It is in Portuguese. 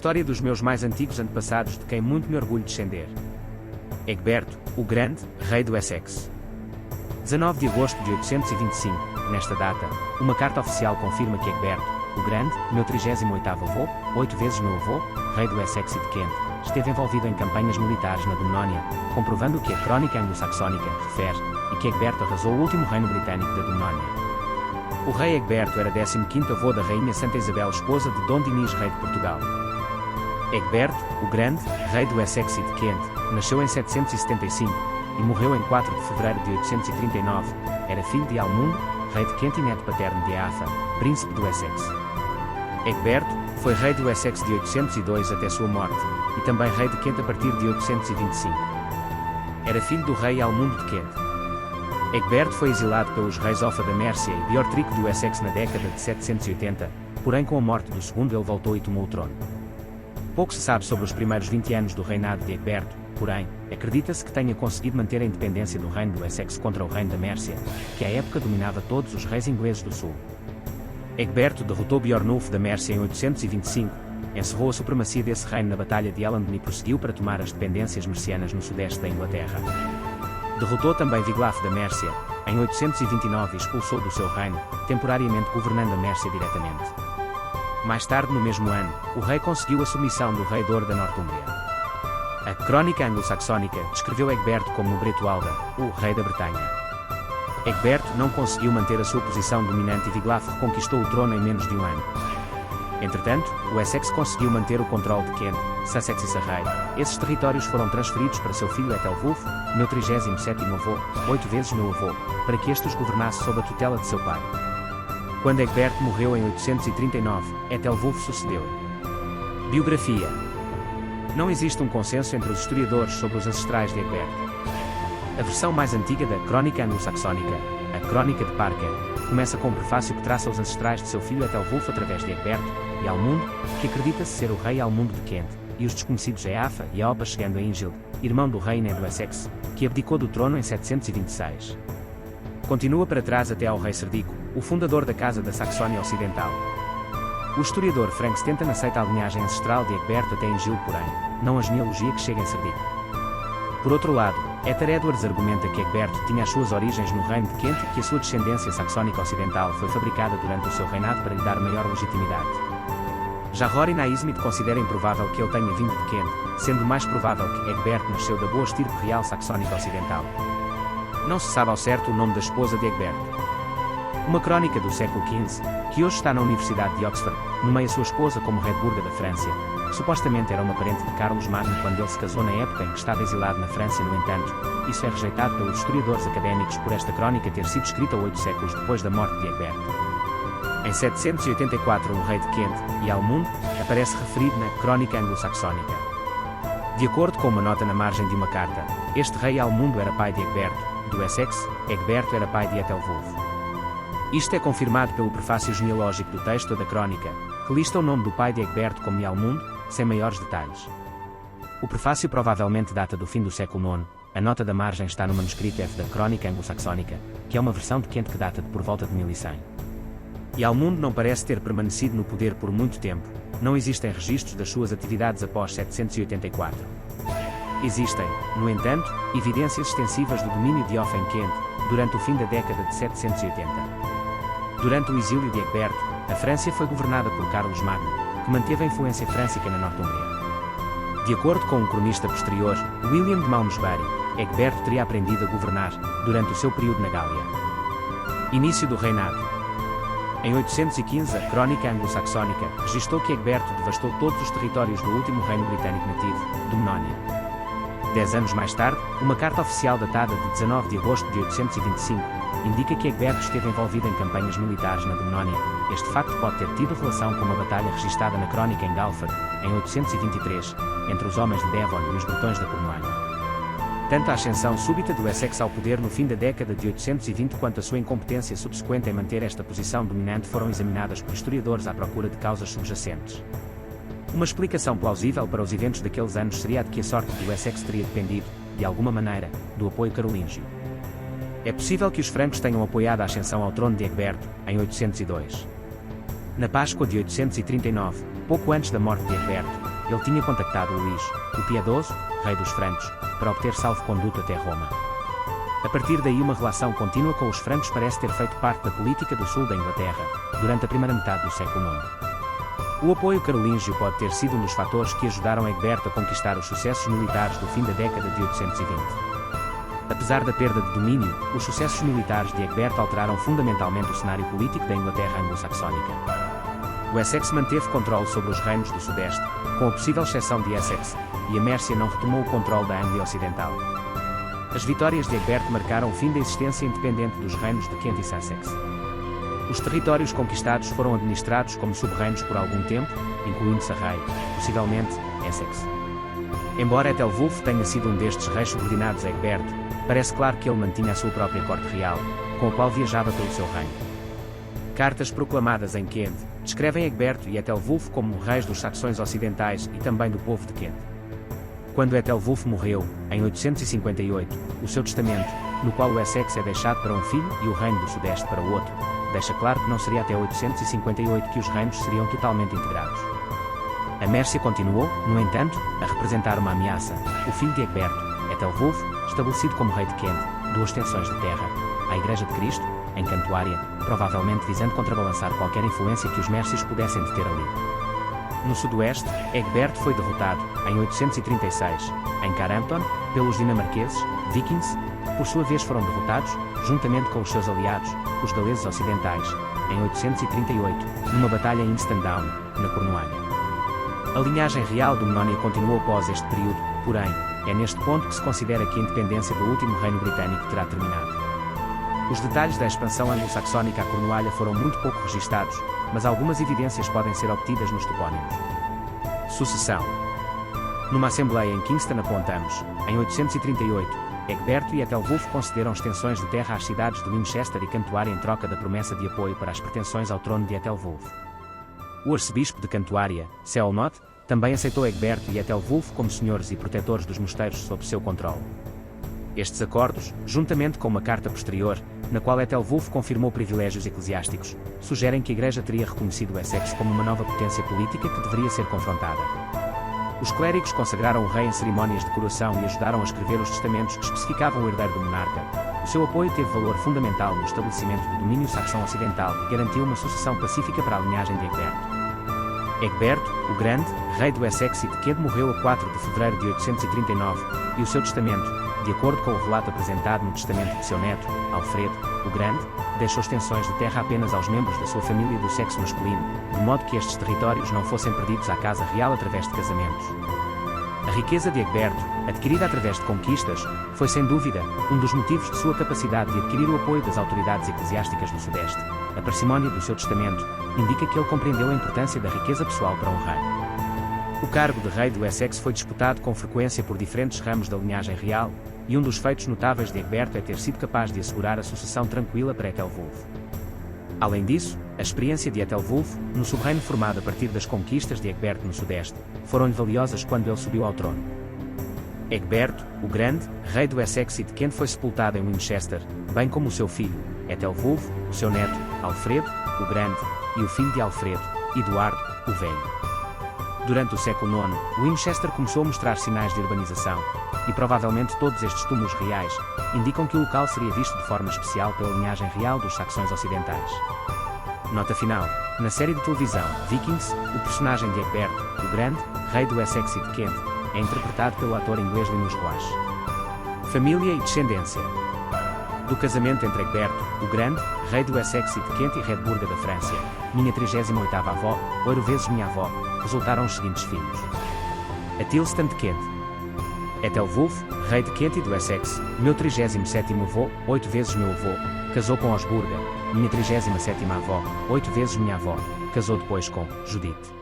História dos meus mais antigos antepassados de quem muito me orgulho descender. Egberto, o Grande, rei do Essex. 19 de agosto de 825, nesta data, uma carta oficial confirma que Egberto, o Grande, meu 38º avô, 8 vezes meu avô, rei do Essex e de Kent, esteve envolvido em campanhas militares na Domnónia, comprovando o que a crónica anglo-saxónica refere, e que Egberto arrasou o último reino britânico da Domnónia. O rei Egberto era 15º avô da rainha Santa Isabel, esposa de Dom Dinis, rei de Portugal. Egberto, o Grande, rei do Essex e de Kent, nasceu em 775 e morreu em 4 de fevereiro de 839. Era filho de Almundo, rei de Kent e neto paterno de Eafa, príncipe do Essex. Egberto foi rei do Essex de 802 até sua morte, e também rei de Kent a partir de 825. Era filho do rei Almundo de Kent. Egberto foi exilado pelos reis Offa da Mércia e Beorhtric do Essex na década de 780, porém com a morte do segundo ele voltou e tomou o trono. Pouco se sabe sobre os primeiros 20 anos do reinado de Egberto, porém, acredita-se que tenha conseguido manter a independência do reino do Essex contra o reino da Mércia, que à época dominava todos os reis ingleses do sul. Egberto derrotou Beornulf da Mércia em 825, encerrou a supremacia desse reino na Batalha de Elendon e prosseguiu para tomar as dependências mercianas no sudeste da Inglaterra. Derrotou também Wiglaf da Mércia, em 829 e expulsou do seu reino, temporariamente governando a Mércia diretamente. Mais tarde no mesmo ano, o rei conseguiu a submissão do rei Dor da Nortúmbria. A crónica anglo-saxónica descreveu Egberto como Nobreto Alda, o rei da Bretanha. Egberto não conseguiu manter a sua posição dominante e Wiglaf reconquistou o trono em menos de um ano. Entretanto, o Essex conseguiu manter o controle de Kent, Sussex e Surrey. Esses territórios foram transferidos para seu filho Ethelwulf, meu 37º avô, 8 vezes meu avô, para que este os governasse sob a tutela de seu pai. Quando Egberto morreu em 839, Ethelwulf sucedeu. Biografia. Não existe um consenso entre os historiadores sobre os ancestrais de Egberto. A versão mais antiga da Crónica Anglo-Saxónica, a Crónica de Parker, começa com um prefácio que traça os ancestrais de seu filho Ethelwulf através de Egberto e Almundo, que acredita-se ser o rei Almundo de Kent, e os desconhecidos Eafa e Eopa, chegando a Ingild, irmão do rei Ine do Essex, que abdicou do trono em 726. Continua para trás até ao rei Serdico, o fundador da Casa da Saxónia Ocidental. O historiador Frank Stenton aceita a linhagem ancestral de Egberto até Ingild, porém, não a genealogia que chega em Serdico. Por outro lado, Ether Edwards argumenta que Egberto tinha as suas origens no reino de Kent e que a sua descendência saxónica ocidental foi fabricada durante o seu reinado para lhe dar maior legitimidade. Já Rory Naismith considera improvável que ele tenha vindo de Kent, sendo mais provável que Egberto nasceu da boa estirpe real saxónica ocidental. Não se sabe ao certo o nome da esposa de Egberto. Uma crónica do século XV, que hoje está na Universidade de Oxford, nomeia sua esposa como Redburga da França, que supostamente era uma parente de Carlos Magno quando ele se casou na época em que estava exilado na França. No entanto, isso é rejeitado pelos historiadores académicos por esta crónica ter sido escrita 8 séculos depois da morte de Egberto. Em 784 o rei de Kent, e Almundo, aparece referido na Crónica Anglo-Saxónica. De acordo com uma nota na margem de uma carta, este rei Almundo era pai de Egberto, do Essex, Egberto era pai de Ethelwulf. Isto é confirmado pelo prefácio genealógico do texto da crónica, que lista o nome do pai de Egberto como Almundo, sem maiores detalhes. O prefácio provavelmente data do fim do século IX, a nota da margem está no manuscrito F da Crónica Anglo-Saxónica, que é uma versão de Kent que data de por volta de 1100. E Almundo não parece ter permanecido no poder por muito tempo, não existem registros das suas atividades após 784. Existem, no entanto, evidências extensivas do domínio de Offa em Kent, durante o fim da década de 780. Durante o exílio de Egberto, a França foi governada por Carlos Magno, que manteve a influência frâncica na Nortúmbria. De acordo com um cronista posterior, William de Malmesbury, Egberto teria aprendido a governar, durante o seu período na Gália. Início do reinado. Em 815 a Crónica Anglo-Saxónica registrou que Egberto devastou todos os territórios do último reino britânico nativo, Domnónia. 10 anos mais tarde, uma carta oficial datada de 19 de agosto de 825, indica que Egberto esteve envolvido em campanhas militares na Domnónia. Este facto pode ter tido relação com uma batalha registada na crónica em Galford, em 823, entre os homens de Devon e os bretões da Cornualha. Tanto a ascensão súbita do Essex ao poder no fim da década de 820 quanto a sua incompetência subsequente em manter esta posição dominante foram examinadas por historiadores à procura de causas subjacentes. Uma explicação plausível para os eventos daqueles anos seria a de que a sorte do Essex teria dependido, de alguma maneira, do apoio carolíngio. É possível que os francos tenham apoiado a ascensão ao trono de Egberto, em 802. Na Páscoa de 839, pouco antes da morte de Egberto, ele tinha contactado Luís, o Piedoso, rei dos francos, para obter salvo-conduto até Roma. A partir daí uma relação contínua com os francos parece ter feito parte da política do sul da Inglaterra, durante a primeira metade do século IX. O apoio carolíngio pode ter sido um dos fatores que ajudaram Egberto a conquistar os sucessos militares do fim da década de 820. Apesar da perda de domínio, os sucessos militares de Egberto alteraram fundamentalmente o cenário político da Inglaterra anglo-saxónica. O Essex manteve controle sobre os reinos do Sudeste, com a possível exceção de Essex, e a Mércia não retomou o controle da Anglia Ocidental. As vitórias de Egberto marcaram o fim da existência independente dos reinos de Kent e Sussex. Os territórios conquistados foram administrados como sub-reinos por algum tempo, incluindo Surrey, possivelmente Essex. Embora Ethelwulf tenha sido um destes reis subordinados a Egberto, parece claro que ele mantinha a sua própria corte real, com a qual viajava pelo seu reino. Cartas proclamadas em Kent descrevem Egberto e Ethelwulf como reis dos saxões ocidentais e também do povo de Kent. Quando Ethelwulf morreu, em 858, o seu testamento, no qual o Essex é deixado para um filho e o reino do Sudeste para o outro, deixa claro que não seria até 858 que os reinos seriam totalmente integrados. A Mércia continuou, no entanto, a representar uma ameaça. O filho de Egberto, Ethelwulf, estabelecido como rei de Kent, duas extensões de terra, a Igreja de Cristo, em Cantuária, provavelmente visando contrabalançar qualquer influência que os mércios pudessem ter ali. No sudoeste, Egberto foi derrotado, em 836, em Carampton, pelos dinamarqueses, vikings, que por sua vez foram derrotados, juntamente com os seus aliados, os galeses ocidentais, em 838, numa batalha em Instandown, na Cornualha. A linhagem real do Menónia continuou após este período, porém, é neste ponto que se considera que a independência do último reino britânico terá terminado. Os detalhes da expansão anglo-saxónica à Cornualha foram muito pouco registados, mas algumas evidências podem ser obtidas nos topónimos. Sucessão. Numa assembleia em Kingston apontamos, em 838, Egberto e Ethelwulf concederam extensões de terra às cidades de Winchester e Cantuária em troca da promessa de apoio para as pretensões ao trono de Ethelwulf. O arcebispo de Cantuária, Ceolnoth, também aceitou Egberto e Ethelwulf como senhores e protetores dos mosteiros sob seu controle. Estes acordos, juntamente com uma carta posterior, na qual Ethelwulf confirmou privilégios eclesiásticos, sugerem que a Igreja teria reconhecido Essex como uma nova potência política que deveria ser confrontada. Os clérigos consagraram o rei em cerimónias de coroação e ajudaram a escrever os testamentos que especificavam o herdeiro do monarca. O seu apoio teve valor fundamental no estabelecimento do domínio saxão ocidental e garantiu uma sucessão pacífica para a linhagem de Egberto. Egberto, o Grande, rei do Essex e de Kent, morreu a 4 de fevereiro de 839, e o seu testamento, de acordo com o relato apresentado no testamento de seu neto, Alfredo, o Grande, deixou extensões de terra apenas aos membros da sua família do sexo masculino, de modo que estes territórios não fossem perdidos à casa real através de casamentos. A riqueza de Egberto, adquirida através de conquistas, foi sem dúvida um dos motivos de sua capacidade de adquirir o apoio das autoridades eclesiásticas do Sudeste. A parcimónia do seu testamento indica que ele compreendeu a importância da riqueza pessoal para um rei. O cargo de rei do Essex foi disputado com frequência por diferentes ramos da linhagem real, e um dos feitos notáveis de Egberto é ter sido capaz de assegurar a sucessão tranquila para Ethelwulf. Além disso, a experiência de Ethelwulf, no sub-reino formado a partir das conquistas de Egberto no Sudeste, foram-lhe valiosas quando ele subiu ao trono. Egberto, o Grande, rei do Essex e de Kent, foi sepultado em Winchester, bem como o seu filho, Ethelwulf, o seu neto, Alfredo, o Grande, e o filho de Alfredo, Eduardo, o Velho. Durante o século IX, Winchester começou a mostrar sinais de urbanização, e provavelmente todos estes túmulos reais indicam que o local seria visto de forma especial pela linhagem real dos saxões ocidentais. Nota final: na série de televisão Vikings, o personagem de Egberto, o Grande, rei do Essex e de Kent, é interpretado pelo ator inglês Linus Glass. Família e descendência. Do casamento entre Egberto, o Grande, rei do Essex e de Kent, e Redburga da França, minha 38ª avó, 8 vezes minha avó, resultaram os seguintes filhos: Athelstan de Kent, Ethelwulf, rei de Kent e do Essex, meu 37º avô, 8 vezes meu avô, casou com Osburga, minha 37ª avó, 8 vezes minha avó, casou depois com Judite.